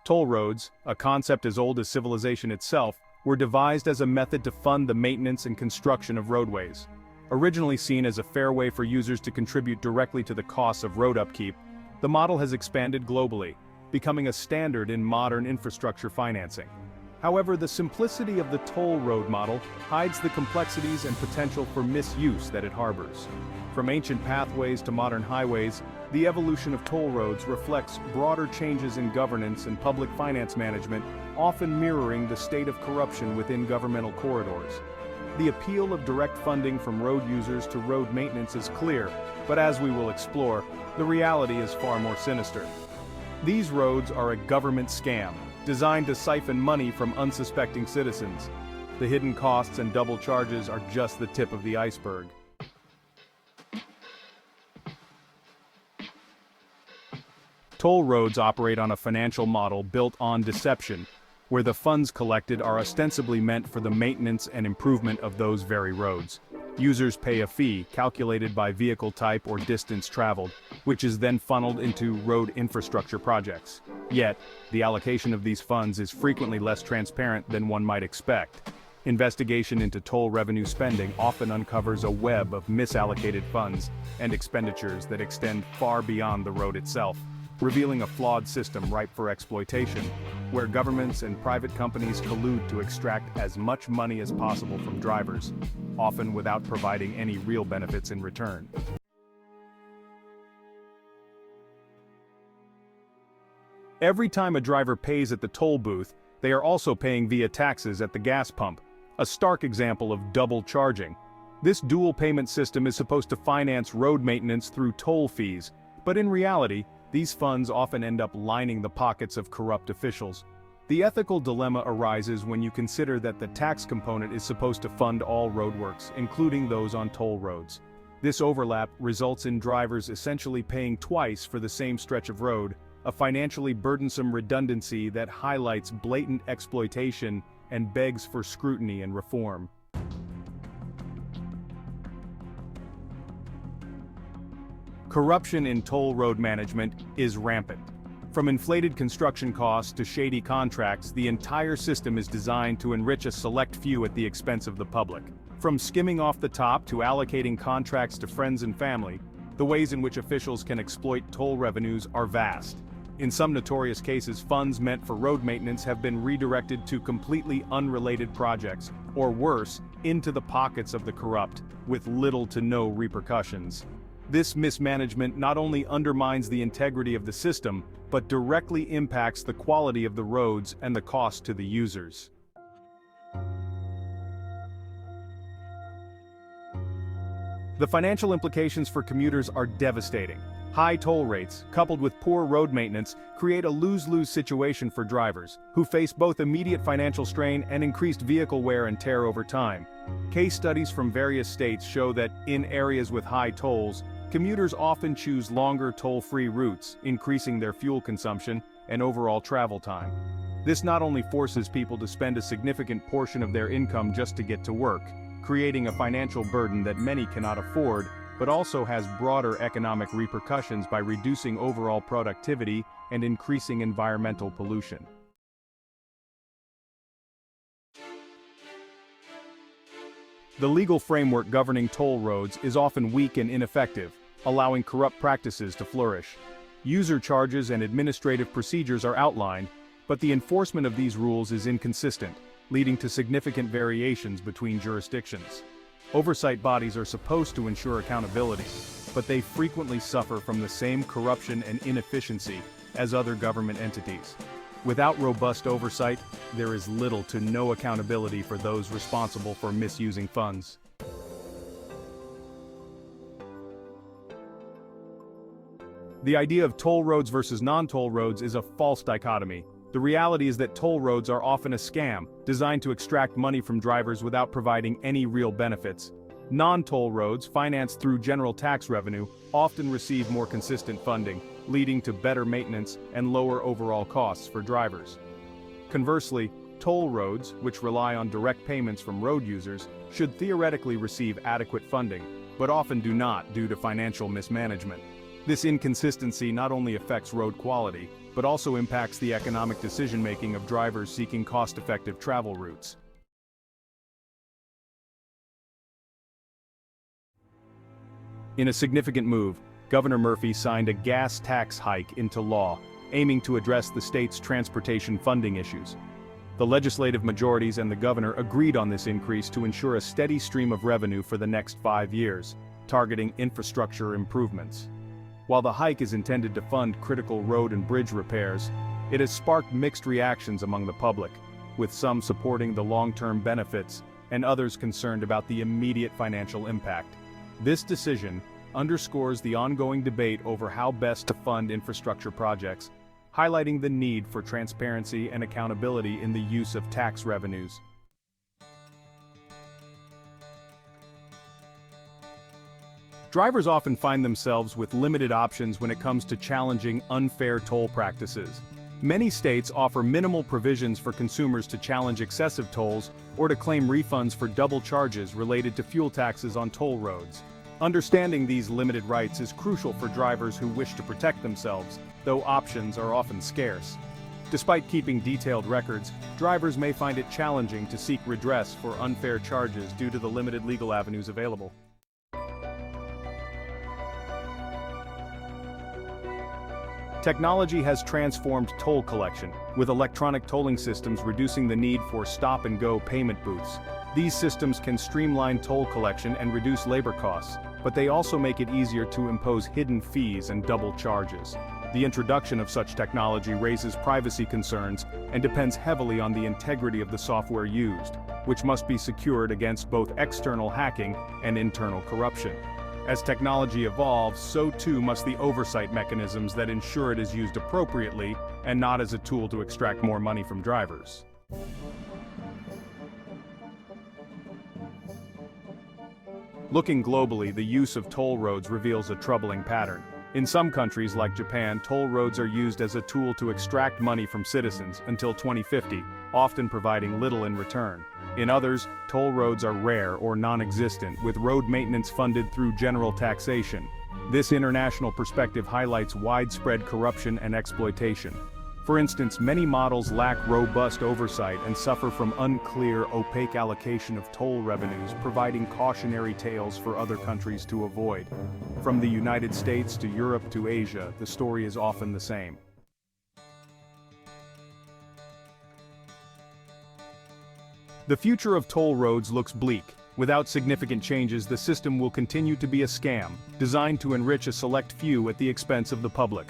Toll roads, a concept as old as civilization itself, were devised as a method to fund the maintenance and construction of roadways. Originally seen as a fair way for users to contribute directly to the costs of road upkeep, the model has expanded globally, becoming a standard in modern infrastructure financing. However, the simplicity of the toll road model hides the complexities and potential for misuse that it harbors. From ancient pathways to modern highways, the evolution of toll roads reflects broader changes in governance and public finance management, often mirroring the state of corruption within governmental corridors. The appeal of direct funding from road users to road maintenance is clear, but as we will explore, the reality is far more sinister. These roads are a government scam, designed to siphon money from unsuspecting citizens. The hidden costs and double charges are just the tip of the iceberg. Toll roads operate on a financial model built on deception, where the funds collected are ostensibly meant for the maintenance and improvement of those very roads. Users pay a fee, calculated by vehicle type or distance traveled, which is then funneled into road infrastructure projects. Yet, the allocation of these funds is frequently less transparent than one might expect. Investigation into toll revenue spending often uncovers a web of misallocated funds and expenditures that extend far beyond the road itself, revealing a flawed system ripe for exploitation, where governments and private companies collude to extract as much money as possible from drivers, often without providing any real benefits in return. Every time a driver pays at the toll booth, they are also paying via taxes at the gas pump, a stark example of double charging. This dual payment system is supposed to finance road maintenance through toll fees, but in reality, these funds often end up lining the pockets of corrupt officials. The ethical dilemma arises when you consider that the tax component is supposed to fund all roadworks, including those on toll roads. This overlap results in drivers essentially paying twice for the same stretch of road, a financially burdensome redundancy that highlights blatant exploitation and begs for scrutiny and reform. Corruption in toll road management is rampant. From inflated construction costs to shady contracts, the entire system is designed to enrich a select few at the expense of the public. From skimming off the top to allocating contracts to friends and family, the ways in which officials can exploit toll revenues are vast. In some notorious cases, funds meant for road maintenance have been redirected to completely unrelated projects, or worse, into the pockets of the corrupt, with little to no repercussions. This mismanagement not only undermines the integrity of the system, but directly impacts the quality of the roads and the cost to the users. The financial implications for commuters are devastating. High toll rates, coupled with poor road maintenance, create a lose-lose situation for drivers, who face both immediate financial strain and increased vehicle wear and tear over time. Case studies from various states show that, in areas with high tolls, commuters often choose longer toll-free routes, increasing their fuel consumption and overall travel time. This not only forces people to spend a significant portion of their income just to get to work, creating a financial burden that many cannot afford, but also has broader economic repercussions by reducing overall productivity and increasing environmental pollution. The legal framework governing toll roads is often weak and ineffective, allowing corrupt practices to flourish. User charges and administrative procedures are outlined, but the enforcement of these rules is inconsistent, leading to significant variations between jurisdictions. Oversight bodies are supposed to ensure accountability, but they frequently suffer from the same corruption and inefficiency as other government entities. Without robust oversight, there is little to no accountability for those responsible for misusing funds. The idea of toll roads versus non-toll roads is a false dichotomy. The reality is that toll roads are often a scam, designed to extract money from drivers without providing any real benefits. Non-toll roads, financed through general tax revenue, often receive more consistent funding, leading to better maintenance and lower overall costs for drivers. Conversely, toll roads, which rely on direct payments from road users, should theoretically receive adequate funding, but often do not due to financial mismanagement. This inconsistency not only affects road quality, but also impacts the economic decision-making of drivers seeking cost-effective travel routes. In a significant move, Governor Murphy signed a gas tax hike into law, aiming to address the state's transportation funding issues. The legislative majorities and the governor agreed on this increase to ensure a steady stream of revenue for the next 5 years, targeting infrastructure improvements. While the hike is intended to fund critical road and bridge repairs, it has sparked mixed reactions among the public, with some supporting the long-term benefits and others concerned about the immediate financial impact. This decision underscores the ongoing debate over how best to fund infrastructure projects, highlighting the need for transparency and accountability in the use of tax revenues. Drivers often find themselves with limited options when it comes to challenging unfair toll practices. Many states offer minimal provisions for consumers to challenge excessive tolls or to claim refunds for double charges related to fuel taxes on toll roads. Understanding these limited rights is crucial for drivers who wish to protect themselves, though options are often scarce. Despite keeping detailed records, drivers may find it challenging to seek redress for unfair charges due to the limited legal avenues available. Technology has transformed toll collection, with electronic tolling systems reducing the need for stop-and-go payment booths. These systems can streamline toll collection and reduce labor costs, but they also make it easier to impose hidden fees and double charges. The introduction of such technology raises privacy concerns and depends heavily on the integrity of the software used, which must be secured against both external hacking and internal corruption. As technology evolves, so too must the oversight mechanisms that ensure it is used appropriately and not as a tool to extract more money from drivers. Looking globally, the use of toll roads reveals a troubling pattern. In some countries like Japan, toll roads are used as a tool to extract money from citizens until 2050, often providing little in return. In others, toll roads are rare or non-existent, with road maintenance funded through general taxation. This international perspective highlights widespread corruption and exploitation. For instance, many models lack robust oversight and suffer from unclear, opaque allocation of toll revenues, providing cautionary tales for other countries to avoid. From the United States to Europe to Asia, the story is often the same. The future of toll roads looks bleak. Without significant changes, the system will continue to be a scam, designed to enrich a select few at the expense of the public.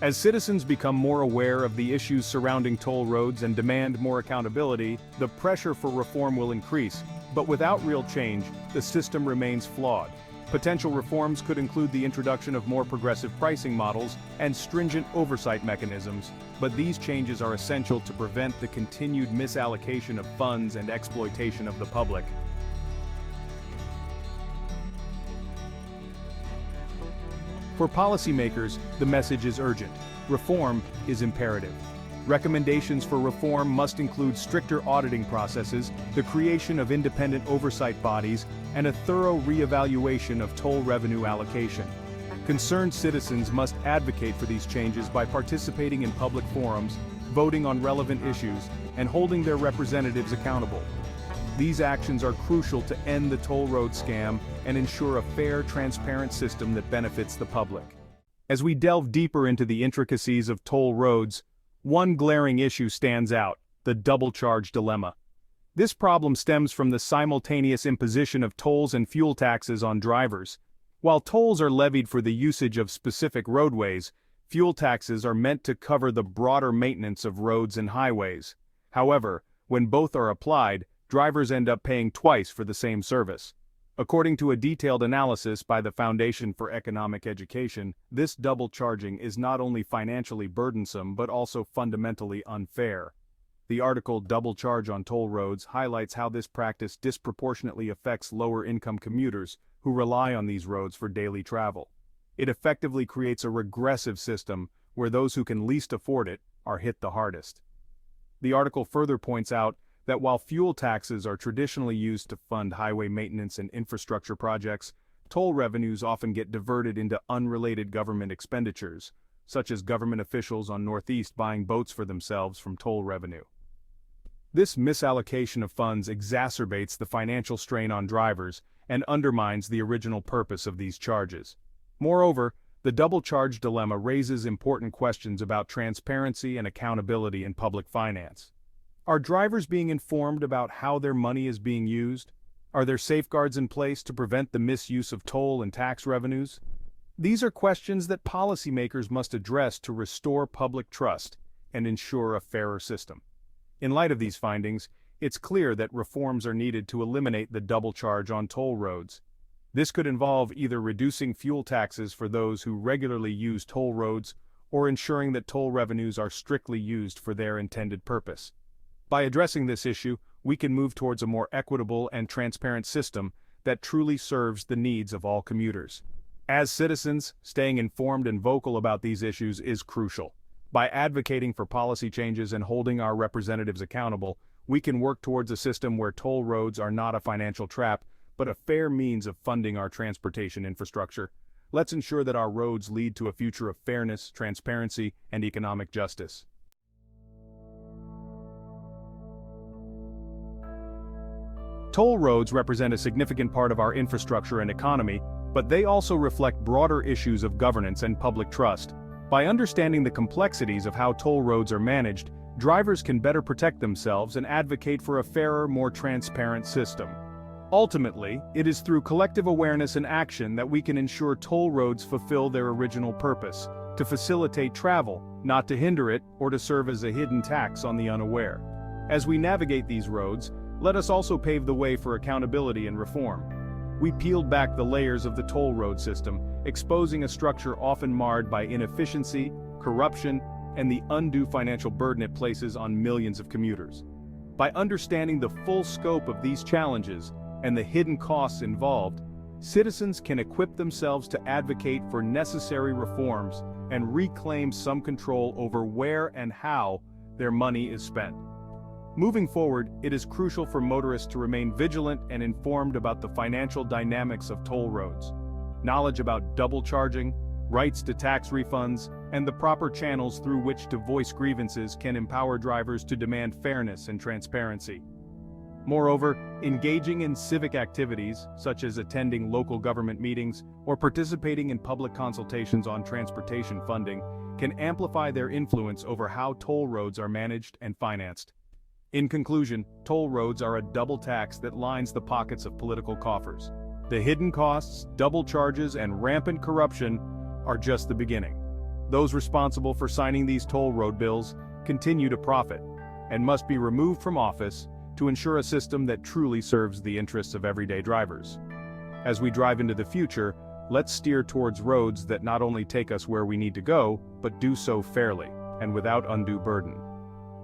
As citizens become more aware of the issues surrounding toll roads and demand more accountability, the pressure for reform will increase, but without real change, the system remains flawed. Potential reforms could include the introduction of more progressive pricing models and stringent oversight mechanisms, but these changes are essential to prevent the continued misallocation of funds and exploitation of the public. For policymakers, the message is urgent. Reform is imperative. Recommendations for reform must include stricter auditing processes, the creation of independent oversight bodies, and a thorough re-evaluation of toll revenue allocation. Concerned citizens must advocate for these changes by participating in public forums, voting on relevant issues, and holding their representatives accountable. These actions are crucial to end the toll road scam and ensure a fair, transparent system that benefits the public. As we delve deeper into the intricacies of toll roads, one glaring issue stands out: the double charge dilemma. This problem stems from the simultaneous imposition of tolls and fuel taxes on drivers. While tolls are levied for the usage of specific roadways, fuel taxes are meant to cover the broader maintenance of roads and highways. However, when both are applied, drivers end up paying twice for the same service. According to a detailed analysis by the Foundation for Economic Education, this double charging is not only financially burdensome but also fundamentally unfair. The article "Double Charge on Toll Roads" highlights how this practice disproportionately affects lower-income commuters who rely on these roads for daily travel. It effectively creates a regressive system where those who can least afford it are hit the hardest. The article further points out that while fuel taxes are traditionally used to fund highway maintenance and infrastructure projects, toll revenues often get diverted into unrelated government expenditures, such as government officials on Northeast buying boats for themselves from toll revenue. This misallocation of funds exacerbates the financial strain on drivers and undermines the original purpose of these charges. Moreover, the double charge dilemma raises important questions about transparency and accountability in public finance. Are drivers being informed about how their money is being used? Are there safeguards in place to prevent the misuse of toll and tax revenues? These are questions that policymakers must address to restore public trust and ensure a fairer system. In light of these findings, it's clear that reforms are needed to eliminate the double charge on toll roads. This could involve either reducing fuel taxes for those who regularly use toll roads or ensuring that toll revenues are strictly used for their intended purpose. By addressing this issue, we can move towards a more equitable and transparent system that truly serves the needs of all commuters. As citizens, staying informed and vocal about these issues is crucial. By advocating for policy changes and holding our representatives accountable, we can work towards a system where toll roads are not a financial trap, but a fair means of funding our transportation infrastructure. Let's ensure that our roads lead to a future of fairness, transparency, and economic justice. Toll roads represent a significant part of our infrastructure and economy, but they also reflect broader issues of governance and public trust. By understanding the complexities of how toll roads are managed, drivers can better protect themselves and advocate for a fairer, more transparent system. Ultimately, it is through collective awareness and action that we can ensure toll roads fulfill their original purpose, to facilitate travel, not to hinder it or to serve as a hidden tax on the unaware. As we navigate these roads, let us also pave the way for accountability and reform. We peeled back the layers of the toll road system, exposing a structure often marred by inefficiency, corruption, and the undue financial burden it places on millions of commuters. By understanding the full scope of these challenges and the hidden costs involved, citizens can equip themselves to advocate for necessary reforms and reclaim some control over where and how their money is spent. Moving forward, it is crucial for motorists to remain vigilant and informed about the financial dynamics of toll roads. Knowledge about double charging, rights to tax refunds, and the proper channels through which to voice grievances can empower drivers to demand fairness and transparency. Moreover, engaging in civic activities, such as attending local government meetings or participating in public consultations on transportation funding, can amplify their influence over how toll roads are managed and financed. In conclusion, toll roads are a double tax that lines the pockets of political coffers. The hidden costs, double charges, and rampant corruption are just the beginning. Those responsible for signing these toll road bills continue to profit and must be removed from office to ensure a system that truly serves the interests of everyday drivers. As we drive into the future, let's steer towards roads that not only take us where we need to go, but do so fairly and without undue burden.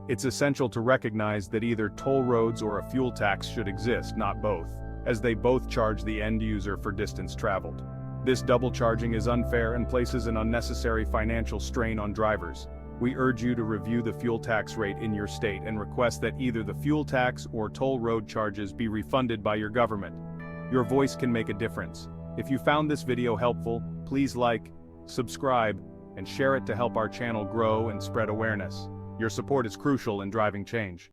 It's essential to recognize that either toll roads or a fuel tax should exist, not both, as they both charge the end user for distance traveled. This double charging is unfair and places an unnecessary financial strain on drivers. We urge you to review the fuel tax rate in your state and request that either the fuel tax or toll road charges be refunded by your government. Your voice can make a difference. If you found this video helpful, please like, subscribe, and share it to help our channel grow and spread awareness. Your support is crucial in driving change.